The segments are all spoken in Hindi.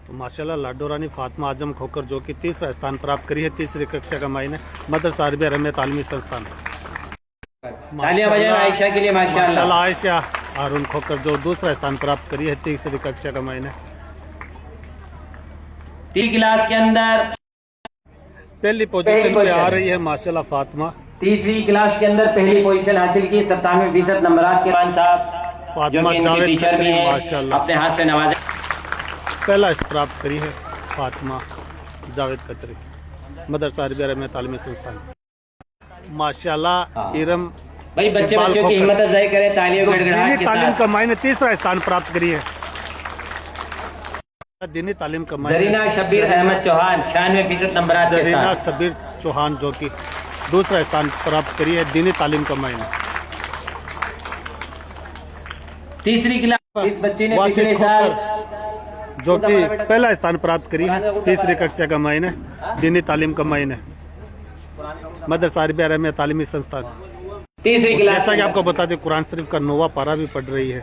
तो माशाल्लाह लाडो रानी फातिमा आजम खोकर जो कि तीसरा स्थान प्राप्त करी है तीसरी कक्षा का मायने मदरसा अरबिया रहमिया तालीमी संस्थान। तालियां बजाएं आयशा के लिए माशाल्लाह। आयशा हारून खोकर जो दूसरा स्थान प्राप्त करी है तीसरी कक्षा का मायने। 3 क्लास के अंदर पहली पोजीशन पे आ रही है माशाल्लाह फातिमा। तीसरी क्लास के अंदर पहली पोजीशन हासिल की 97% नंबरात के मान साहब फातिमा जावेद टीचर भी हैं, माशाल्लाह अपने हाथ से नवाजे। पहला स्थान प्राप्त करी है फातिमा जावेद खत्री मदरसा अरबिया रहमिया तालीमी संस्थान। माशाल्लाह इरम भाई बच्चे बच्चों की हिम्मत अफजाई करें तालियों गड़गड़ाहट के तालीम साथ। का मायने तीसरा स्थान प्राप्त करी है दीनी तालीम का मायने। जरीना शबीर अहमद चौहान 96% नंबरात के जरीना साथ। शबीर चौहान जो कि दूसरा स्थान प्राप्त करी है दीनी तालीम का मायने। तीसरी क्लास इस बच्चे ने वासिफ पिछले साल जो कि पहला स्थान प्राप्त करी है तीसरी कक्षा का मायने दीनी तालीम का मायने मदरसा अरबिया रहमिया तालीमी संस्थान। तीसरी क्लास जैसा कि आपको बता दें कुरान शरीफ का नोवा पारा भी पढ़ रही है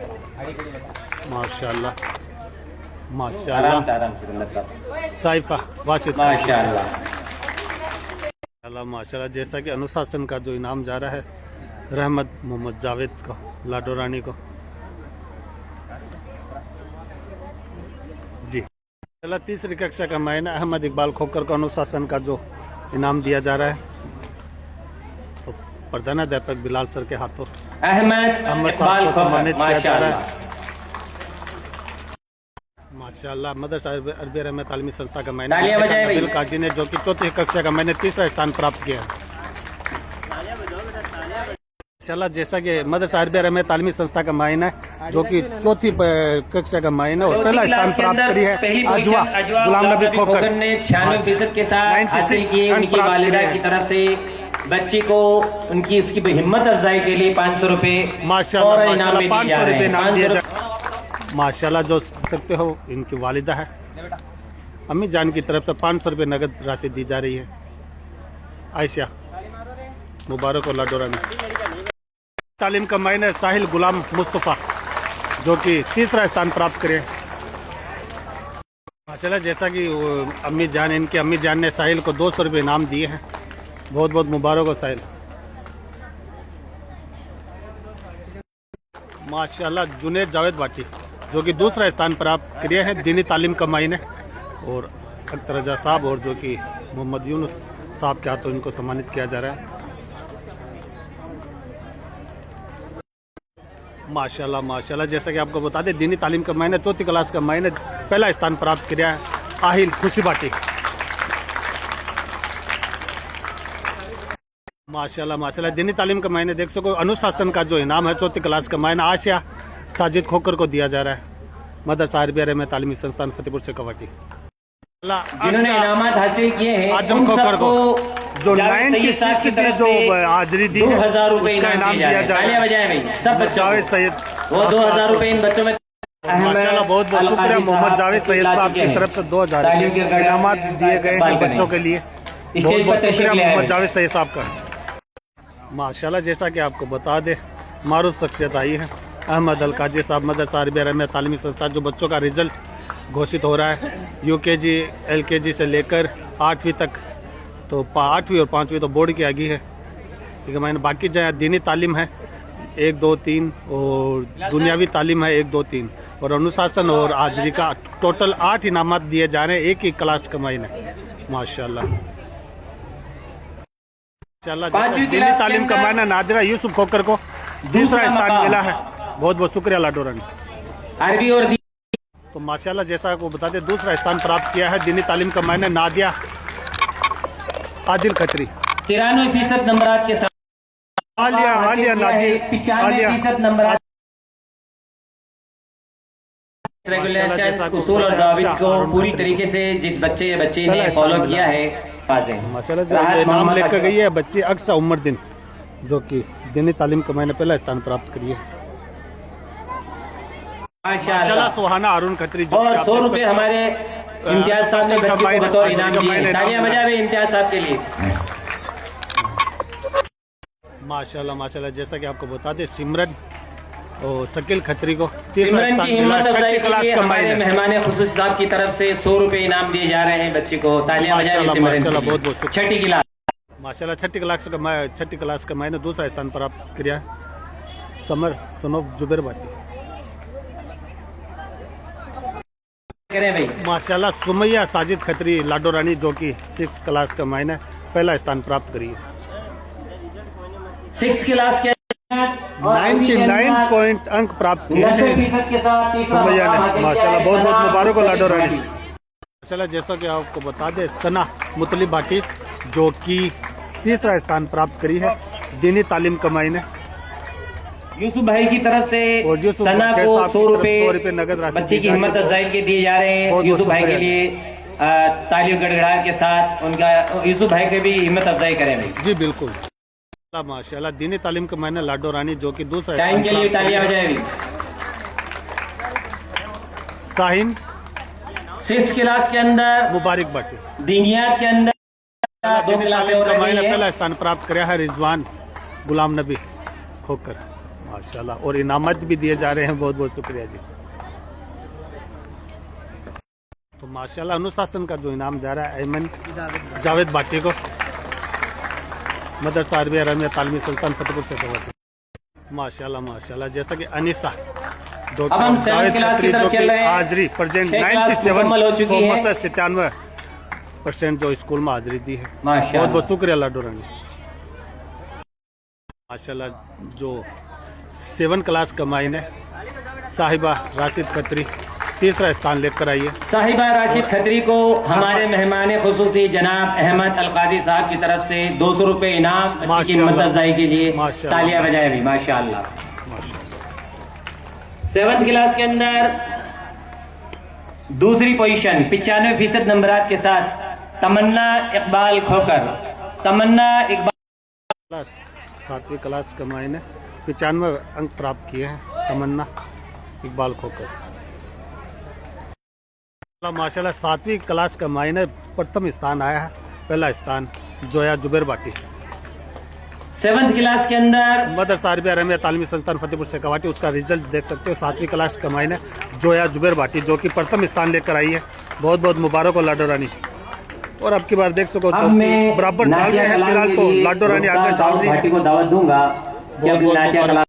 माशाल्लाह माशाल्लाह। साइफा वासिफ माशाल्लाह माशाल्लाह। जैसा कि अनुशासन का जो इनाम जा रहा है रहमत मोहम्मद जावेद को लाडो रानी को जी। चला तीसरी कक्षा का मायना अहमद इकबाल खोकर को अनुशासन का जो इनाम दिया जा रहा है तो प्रधानाध्यापक बिलाल सर के हाथों अहमद साहब को सम्मानित किया जा रहा है माशाल्लाह। माशाल्लाह। मदरसा अरबिया रहमिया तालीमी संस्था का मायना तालियां बजाएं भाई। बिल काजी ने जो कि चौथी कक्षा का मैंने तीसरा स्थान प्राप्त किया है माशाल्लाह। जैसा कि मदरसा अरबिया रहमिया तालीमी संस्था का मायना है जो कि चौथी कक्षा का मायना और पहला स्थान प्राप्त करी है अजवा गुलाम नबी खोकर ने 96% के साथ हासिल किए। उनकी वालिदा की तरफ से बच्ची को उनकी उसकी हिम्मत अफजाई के लिए 500 रुपए माशाल्लाह 500 रुपए इनाम दिया जाए माशाल्लाह। जो सकते हो इनकी वालिदा है अम्मी जान की तरफ से 500 रुपए नगद राशि दी जा रही है। आयशा मुबारक और लाडो रानी। तालीम का मायने साहिल गुलाम मुस्तफ़ा जो कि तीसरा स्थान प्राप्त करे माशाल्लाह। जैसा कि अम्मी जान इनके अम्मी जान ने साहिल को 200 रुपये इनाम दिए हैं बहुत बहुत मुबारक हो साहिल माशाल्लाह। जुनेद जावेद बाटी जो कि दूसरा स्थान प्राप्त किए हैं दीनी तालीम का मायने और अख्तर रजा साहब और जो कि मोहम्मद यूनुस साहब के हाथों इनको सम्मानित किया जा रहा है माशाल्लाह माशाल्लाह। जैसा कि आपको बता दें दीनी तालीम का मायने चौथी क्लास का मायने पहला स्थान प्राप्त किया है आहिल खुशी बाटी माशाल्लाह माशाल्लाह। दीनी तालीम का मायने देख सको अनुशासन का जो इनाम है चौथी क्लास का मायना आशिया साजिद खोकर को दिया जा रहा है मदरसा अरबिया रहमिया तालीमी संस्थान फतेहपुर से कवाटी। जिन्होंने इनामात हासिल किए हैं आजम खोकर को जो 90% जो हाजिरी दी है 2000 रुपए उसका इनाम दिया जा रहा है सब जावेद सैयद वो 2000 रुपए इन बच्चों में माशाल्लाह बहुत बहुत शुक्रिया मोहम्मद जावेद सैयद साहब की तरफ से 2000 इनामात दिए गए हैं बच्चों के लिए बहुत बहुत शुक्रिया मोहम्मद जावेद सैयद साहब का माशाल्लाह। जैसा कि आपको बता दे मारूफ शख्सियत आई है अहमद अल काजी साहब मदरसा अरबिया रहमिया तालीमी संस्थान जो बच्चों का रिजल्ट घोषित हो रहा है UKG LKG से लेकर 8वीं तक तो 8वीं और 5वीं तो बोर्ड की आगे है ठीक है मैंने बाकी जो दीनी तालीम है 1 2 3 और दुनियावी तालीम है 1 2 3 और अनुशासन और हाजिरी का टोटल 8 इनामात दिए जा रहे हैं एक ही क्लास का महीने माशाल्लाह। दीनी तालीम का मायना नादिरा यूसुफ खोकर को दूसरा स्थान मिला है बहुत बहुत शुक्रिया लाडो रानी। अरबी और तो माशाल्लाह जैसा आपको बता दें दूसरा स्थान प्राप्त किया है दीनी तालीम का मायने नादिया आदिल खत्री 93% नंबरात के साथ आलिया नादिया 95% नंबरात रेगुलेशन उसूल और ज़ाबित को पूरी तरीके से जिस बच्चे या बच्ची ने फॉलो किया है माशाल्लाह। जो नाम लेकर गई है बच्ची अक्सा उमर दिन जो कि दीनी तालीम का मैंने पहला स्थान प्राप्त करी है माशाल्लाह। सुहाना अरुण खत्री जो 100 रुपए हमारे इम्तियाज साहब ने बच्चे को बतौर इनाम दिए। तालियां बजाएं इम्तियाज साहब के लिए माशाल्लाह माशाल्लाह। जैसा कि आपको बता दें सिमरन और शकील खत्री को तीसरा सिमरन स्थान की मिला। हिम्मत अफजाई छठी के क्लास लिए का हमारे माइन है। मेहमान खुसूस साहब की तरफ से 100 रुपए इनाम दिए जा रहे हैं बच्चे को। तालियां बजाएं माशाल्लाह, सिमरन माशाल्लाह, के लिए। बहुत-बहुत शुक्रिया। छठी क्लास माशाल्लाह छठी क्लास का माइन दूसरा स्थान प्राप्त किया समर सनोफ जुबेर भाटी। करें भाई। माशाल्लाह सुमैया साजिद खत्री लाडो रानी जो कि 6 क्लास का माइन है पहला स्थान प्राप्त करी है। 6 क्लास के 99 पॉइंट अंक प्राप्त किए हैं 90% के साथ तीसरा सुमैया मकाम ने। हासिल किया माशाल्लाह है। बहुत बहुत सना मुबारक हो लाडो रानी। भाटी। माशाल्लाह जैसा कि आपको बता दें सना मुतलिब भाटी जो कि तीसरा स्थान प्राप्त करी है दीनी तालीम कमाई ने। यूसुफ भाई की तरफ से और यूसुफ सना भाई को साहब की 100 तरफ रुपए 100 रुपए नगद राशि बच्चे दी की जा रही है। हिम्मत अफजाई के दिए जा रहे हैं। बहुत-बहुत यूसुफ भाई के शुक्रिया। लिए तालियों गड़गड़ाहट के साथ उनका यूसुफ भाई के भी हिम्मत अफजाई करें भाई। जी बिल्कुल। माशाल्लाह दीनी तालीम कमाई ने लाडो रानी जो कि दूसरा टाइम के लिए तालियां बजाएं भी। साहिन 6 क्लास के अंदर मुबारक भाटी दीनियात के अंदर 2 क्लासें हो कमाई ने रही पहला है। स्थान प्राप्त किया है रिजवान गुलाम नबी खोकर। माशाल्लाह और इनामत भी दिए जा रहे हैं। बहुत बहुत शुक्रिया जी। तो माशाल्लाह अनुशासन का जो इनाम जा रहा है ऐमन जावेद भाटी को मदरसा अरबिया रमिया तालमी सुल्तान फतेहपुर से करवाती। माशाल्लाह माशाल्लाह जैसा कि अनिसा अब हम 7 क्लास की तरफ चल रहे हैं। हाजिरी प्रेजेंट 6 क्लास मुकम्मल हो चुकी है। 97% जो स्कूल में हाजिरी दी है। माशाल्लाह। बहुत बहुत शुक्रिया लाडो रानी। माशाल्लाह जो 7 क्लास का माइन है साहिबा राशिद खत्री तीसरा स्थान लेकर आई है। साहिबा राशिद खत्री को हमारे मेहमान खुसूसी जनाब अहमद अलकाजी साहब की तरफ से 200 रुपए इनाम बच्ची की हिम्मत अफजाई के लिए। माशाल्लाह। तालियां बजाएं भी। माशाल्लाह। माशाल्लाह 7th क्लास के अंदर दूसरी पोजीशन 95% नंबरात के साथ तमन्ना इकबाल खोकर। तमन्ना इकबाल 7वीं क्लास का माइन है 95 अंक प्राप्त किए हैं तमन्ना इकबाल खोकर। माशाल्लाह 7वीं क्लास का माइन है प्रथम स्थान आया है पहला स्थान जोया जुबेर भाटी। 7th क्लास के अंदर मदरसा अरबिया रमिया तालमी सुल्तान फतेहपुर से कवाटी उसका रिजल्ट देख सकते हो। 7वीं क्लास का माइन है जोया जुबेर भाटी जो कि प्रथम स्थान लेकर आई है। बहुत बहुत मुबारक हो लाडो रानी। और अब की बार देख सको अब मैं बराबर चाल नातिया रहे हैं कलाम फिलहाल के तो लिए लाडो रानी आगे उस्ताद चल रही भाटी है। को दावत दूंगा कि अब बहुत बहुत नातिया मुबारक। कलाम